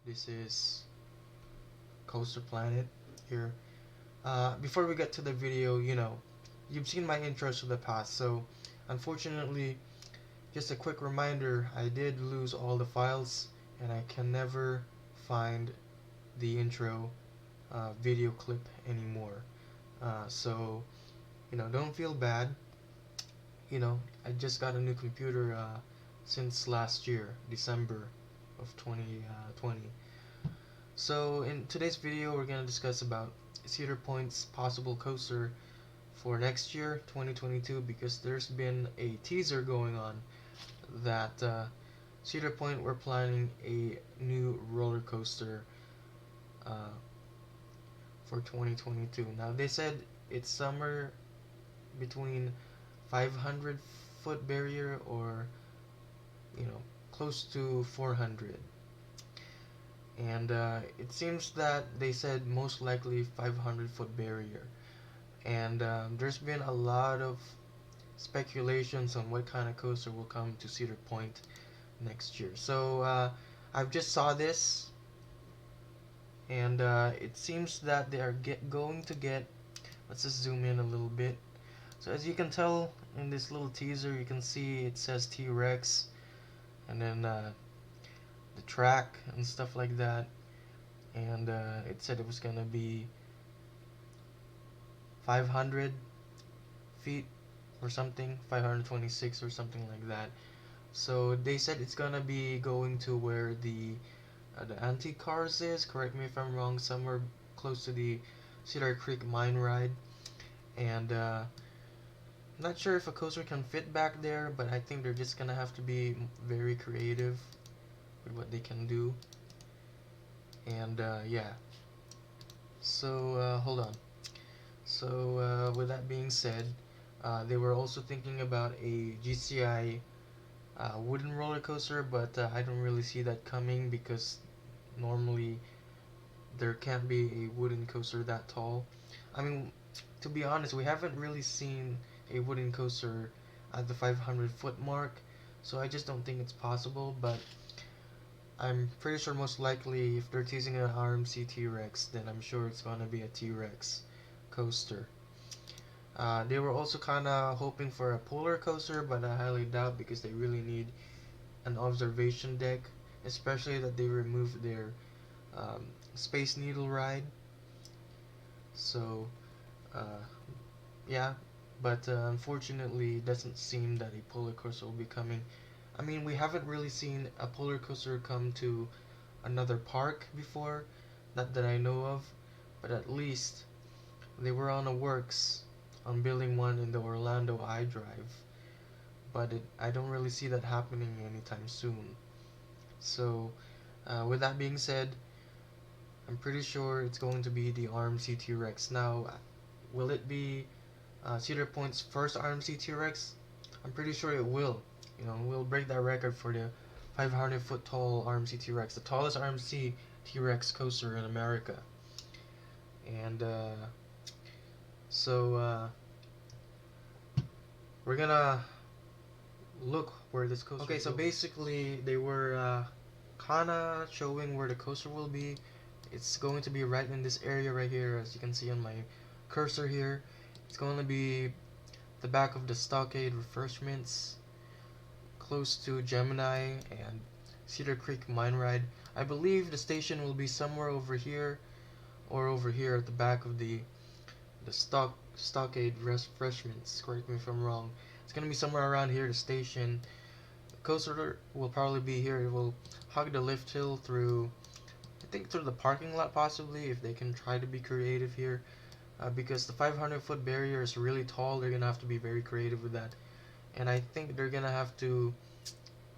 This is Coaster Planet here. Before we get to the video, you've seen my intros for the past, so unfortunately, just a quick reminder, I did lose all the files and I can never find the intro video clip anymore. So, don't feel bad. I just got a new computer since last year, December of 2020. So in today's video, we're gonna discuss about Cedar Point's possible coaster for next year, 2022, because there's been a teaser going on that Cedar Point we're planning a new roller coaster uh, for 2022. Now they said it's somewhere between 500-foot barrier or close to 400. And it seems that they said most likely 500-foot barrier. And there's been a lot of speculations on what kind of coaster will come to Cedar Point next year. So I've just saw this, and it seems that they are going to get. Let's just zoom in a little bit. So as you can tell in this little teaser, you can see it says T-Rex, and then the track and stuff like that. And it said it was gonna be 500 feet or something, 526 or something like that. So they said it's gonna be going to where the antique cars is. Correct me if I'm wrong. Somewhere close to the Cedar Creek mine ride, and I'm not sure if a coaster can fit back there, but I think they're just gonna have to be very creative with what they can do. And yeah. So hold on. So with that being said, they were also thinking about a GCI wooden roller coaster, but I don't really see that coming because normally there can't be a wooden coaster that tall. I mean, to be honest, we haven't really seen a wooden coaster at the 500-foot mark, so I just don't think it's possible. But I'm pretty sure most likely if they're teasing an RMC T-Rex, then I'm sure it's gonna be a T-Rex coaster. They were also kind of hoping for a polar coaster, but I highly doubt because they really need an observation deck, especially that they removed their Space Needle ride. So, uh, yeah, but unfortunately, it doesn't seem that a polar coaster will be coming. I mean, we haven't really seen a polar coaster come to another park before, not that I know of, but at least they were on the works on building one in the Orlando iDrive, but I don't really see that happening anytime soon. So, with that being said, I'm pretty sure it's going to be the RMC T-Rex. Now, will it be Cedar Point's first RMC T-Rex? I'm pretty sure it will. We'll break that record for the 500-foot tall RMC T-Rex, the tallest RMC T-Rex coaster in America. And so we're gonna look where this coaster. Okay, so basically they were kinda showing where the coaster will be. It's going to be right in this area right here, as you can see on my cursor here. It's going to be the back of the Stockade Refreshments, close to Gemini and Cedar Creek Mine Ride. I believe the station will be somewhere over here or over here at the back of the Stockade Refreshments. Correct me if I'm wrong. It's gonna be somewhere around here. The station. The coaster will probably be here. It will hug the lift hill through, I think, through the parking lot possibly, if they can try to be creative here. Because the 500-foot barrier is really tall, they're gonna have to be very creative with that. And I think they're gonna have to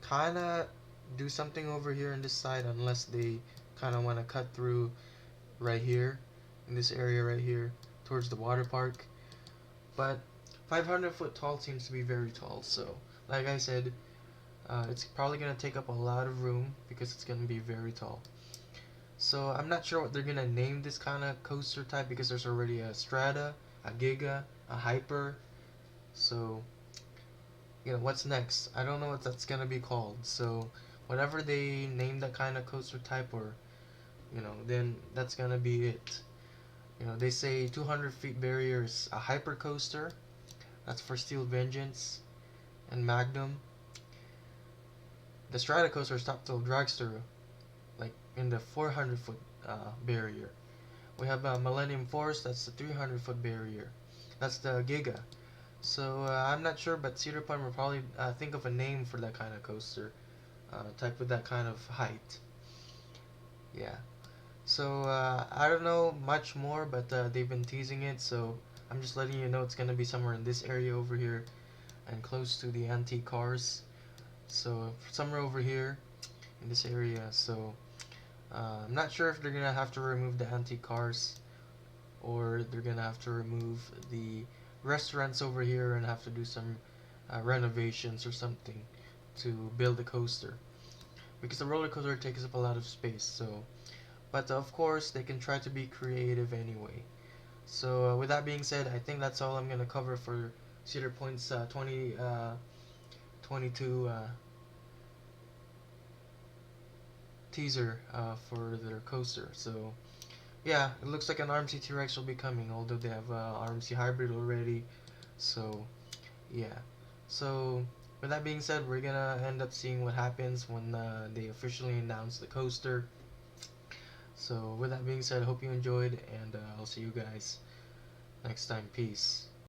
kinda do something over here on this side, unless they kinda wanna cut through right here in this area right here towards the water park. But 500-foot tall seems to be very tall, so like I said, it's probably gonna take up a lot of room because it's gonna be very tall. So I'm not sure what they're gonna name this kind of coaster type because there's already a Strata, a Giga, a Hyper. So what's next? I don't know what that's gonna be called. So whatever they name that kind of coaster type or then that's gonna be it. They say 200 feet barrier is a hyper coaster. That's for Steel Vengeance and Magnum. The Strata coaster is top till dragster, like in the 400-foot barrier. We have Millennium Force. That's the 300-foot barrier. That's the Giga. So I'm not sure, but Cedar Point will probably think of a name for that kind of coaster, type with that kind of height. Yeah. So I don't know much more, but they've been teasing it, so I'm just letting you know it's gonna be somewhere in this area over here, and close to the antique cars. So somewhere over here in this area. So I'm not sure if they're gonna have to remove the antique cars, or they're gonna have to remove the restaurants over here and have to do some renovations or something to build the coaster, because the roller coaster takes up a lot of space. So, but of course they can try to be creative anyway. So with that being said, I think that's all I'm gonna cover for Cedar Point's 2022 teaser for their coaster. So yeah, it looks like an RMC T-Rex will be coming, although they have RMC Hybrid already. So yeah. So with that being said, we're gonna end up seeing what happens when they officially announce the coaster. So with that being said, I hope you enjoyed, and I'll see you guys next time. Peace.